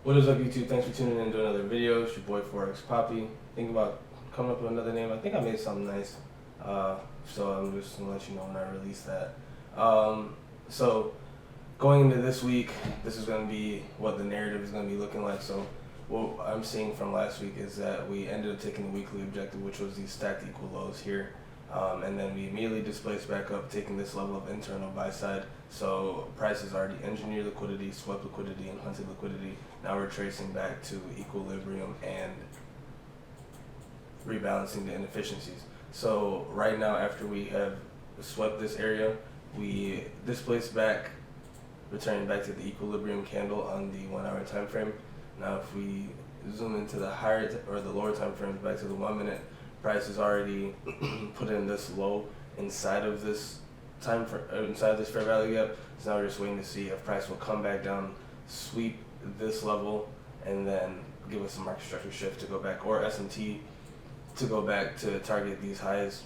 What is up, YouTube? Thanks for tuning in to another video. It's your boy Forex Poppy. Think about coming up with another name. I think I made something nice, so I'm just gonna let you know when I release that. So going into this week, this is gonna be what the narrative is gonna be looking like. So what I'm seeing from last week is that we ended up taking the weekly objective, which was these stacked equal lows here. And then we immediately displaced back up, taking this level of internal buy side. So price has already engineered liquidity, swept liquidity, and hunted liquidity. Now we're tracing back to equilibrium and rebalancing the inefficiencies. So right now, after we have swept this area, we displaced back, returning back to the equilibrium candle on the 1 hour time frame. Now if we zoom into the higher or the lower time frames, back to the 1 minute, price is already put in this low inside of this inside this fair value gap. So now we're just waiting to see if price will come back down, sweep this level, and then give us a market structure shift to go back, or S&T to go back to target these highs.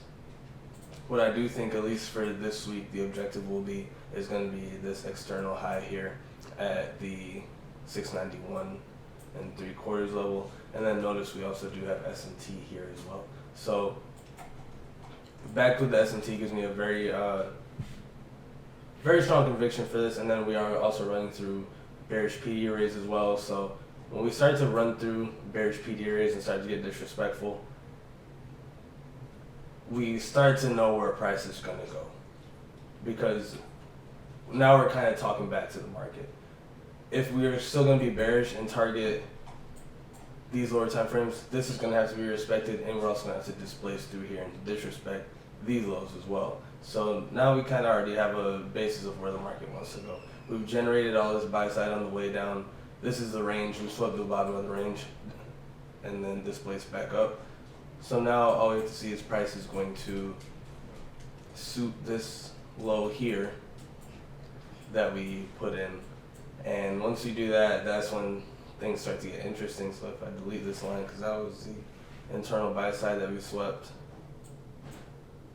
What I do think, at least for this week, the objective is going to be this external high here at the 691 and 3/4 level. And then notice we also do have S&T here as well. So back with the S&T gives me a very strong conviction for this. And then we are also running through bearish PD arrays as well. So when we start to run through bearish PD arrays and start to get disrespectful, we start to know where price is going to go, because now we're kind of talking back to the market. If we are still going to be bearish and target these lower time frames, this is going to have to be respected, and we're also going to have to displace through here and disrespect these lows as well. So now we kind of already have a basis of where the market wants to go. We've generated all this buy side on the way down. This is the range. We swept the bottom of the range and then displaced back up. So now all we have to see is price is going to suit this low here that we put in. And once you do that, that's when things start to get interesting. So if I delete this line, because that was the internal buy side that we swept,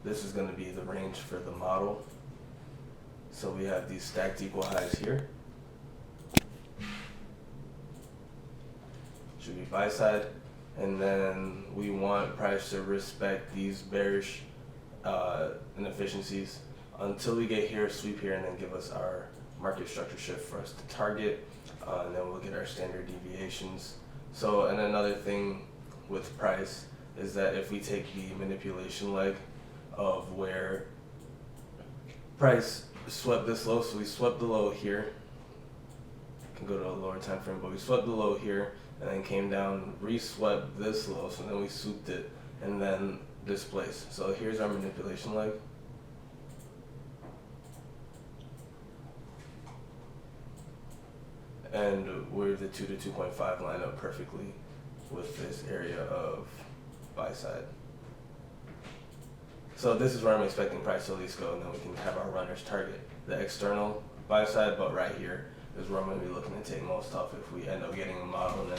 this is going to be the range for the model. So we have these stacked equal highs here. Should be buy side. And then we want price to respect these bearish inefficiencies until we get here, sweep here, and then give us our market structure shift for us to target. And then we'll get our standard deviations. So, and another thing with price is that if we take the manipulation leg of where price swept this low, so we swept the low here, can go to a lower time frame, but we swept the low here and then came down, re-swept this low, so then we swooped it and then displaced. So here's our manipulation leg. And where the 2 to 2.5 line up perfectly with this area of buy side. So this is where I'm expecting price to at least go, and then we can have our runners target the external buy side, but right here is where I'm going to be looking to take most off if we end up getting a model and then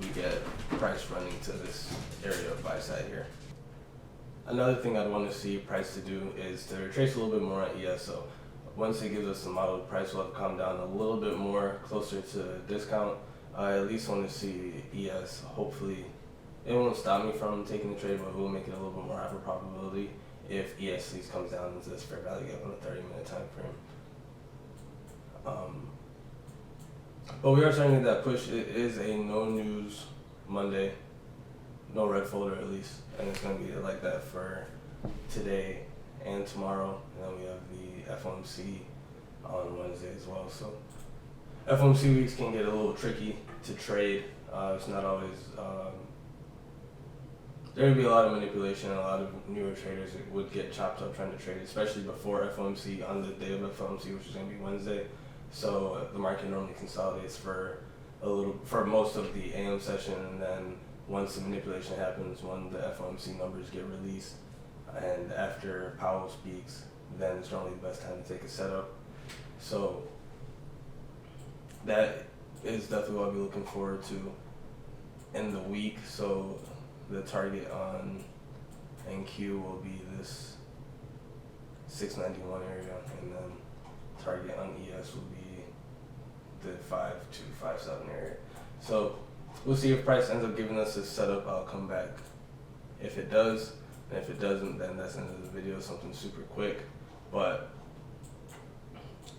we get price running to this area of buy side here. Another thing I'd want to see price to do is to retrace a little bit more on ES. So once it gives us the model, price will have come down a little bit more closer to discount. I at least want to see ES. Hopefully it won't stop me from taking the trade, but it will make it a little bit more higher probability if ES at least comes down into this fair value gap on a 30-minute time frame. But we are starting to get that push. It is a no news Monday, no red folder at least, and it's going to be like that for today and tomorrow. And then we have the FOMC on Wednesday as well. So FOMC weeks can get a little tricky to trade. It's not always. There would be a lot of manipulation, and a lot of newer traders would get chopped up trying to trade, especially before FOMC on the day of FOMC, which is going to be Wednesday. So the market normally consolidates for most of the AM session, and then once the manipulation happens, when the FOMC numbers get released, and after Powell speaks, then it's normally the best time to take a setup. So that is definitely what I'll be looking forward to in the week. So the target on NQ will be this 691 area, and then target on ES will be the 5257 area. So we'll see if price ends up giving us this setup. I'll come back if it does, and if it doesn't, then that's the end of the video. Something super quick, but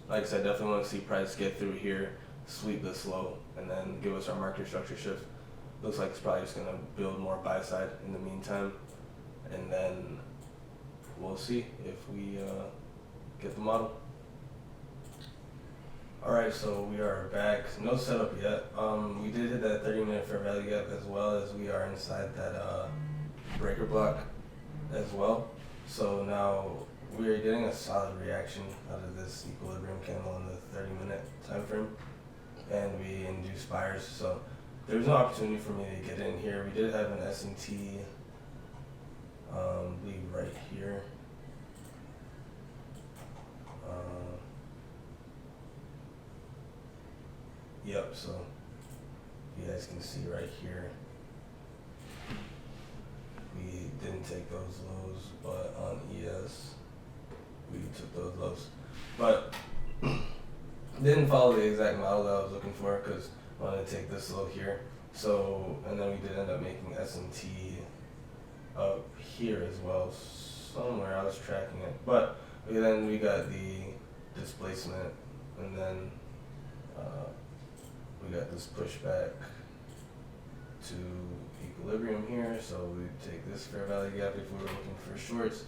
like I said, definitely want to see price get through here, sweep this low, and then give us our market structure shift. Looks like it's probably just gonna build more buy side in the meantime, and then we'll see if we get the model. Alright, so we are back. No setup yet. We did hit that 30-minute fair value gap, as well as we are inside that breaker block as well. So now we are getting a solid reaction out of this equilibrium candle in the 30-minute time frame, and we induced buyers. So there's no opportunity for me to get in here. We did have an S&T, lead right here. Yep, so you guys can see right here, we didn't take those lows, but on ES, we took those lows. But didn't follow the exact model that I was looking for, because I wanted to take this low here. So, and then we did end up making S&T up here as well, somewhere. I was tracking it. But then we got the displacement, and then we got this pushback to equilibrium here, so we take this fair value gap if we were looking for shorts.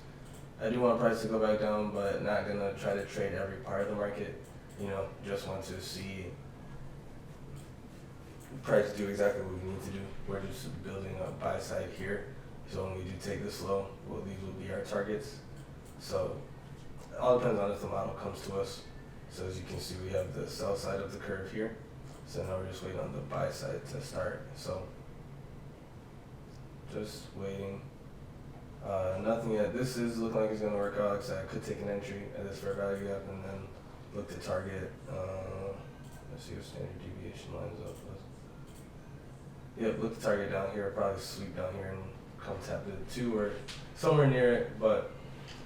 I do want price to go back down, but not gonna try to trade every part of the market. You know, just want to see price do exactly what we need to do. We're just building a buy side here, so when we do take this low, well, these will be our targets. So it all depends on if the model comes to us. So as you can see, we have the sell side of the curve here. So now we're just waiting on the buy side to start. So just waiting. Nothing yet. This is looking like it's going to work out. So I could take an entry at this fair value gap and then look to target. Let's see what standard deviation lines up with. Yep, look to target down here. Probably sweep down here and come tap to the 2 or somewhere near it. But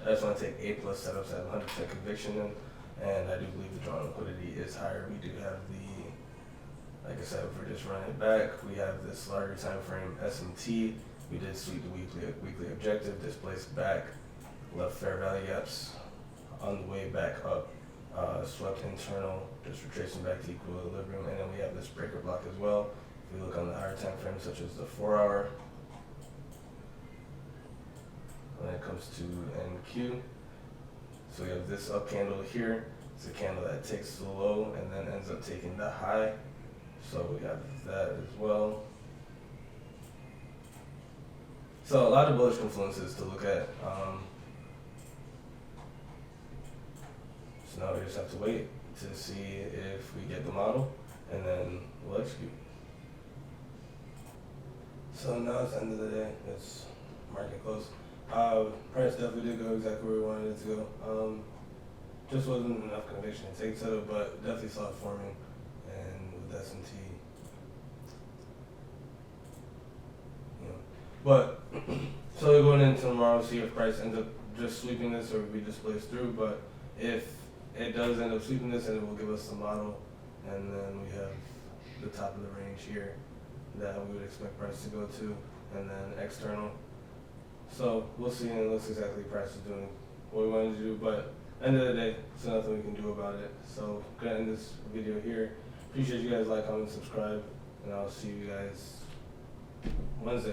I just want to take A+ setups at 100% conviction in. And I do believe the drawn liquidity is higher. We do have the, like I said, if we're just running it back, we have this larger time frame S&T. We did sweep the weekly objective, displaced back, left fair value gaps on the way back up, swept internal, just retracing back to equilibrium, and then we have this breaker block as well. If we look on the higher time frame, such as the 4-hour, when it comes to NQ, so we have this up candle here. It's a candle that takes the low and then ends up taking the high. So we have that as well. So a lot of bullish confluences to look at. So now we just have to wait to see if we get the model, and then we'll execute. So now it's the end of the day. It's market close. Price definitely did go exactly where we wanted it to go. Just wasn't enough conviction to take setup, but definitely saw it forming, and with S&T, you know. But so we're going into tomorrow, see if price ends up just sweeping this or we displace through. But if it does end up sweeping this, then it will give us the model, and then we have the top of the range here that we would expect price to go to, and then external. So we'll see, and it looks exactly price is doing what we wanted to do, but end of the day, there's nothing we can do about it. So gonna end this video here. Appreciate you guys. Like, comment, subscribe, and I'll see you guys Wednesday.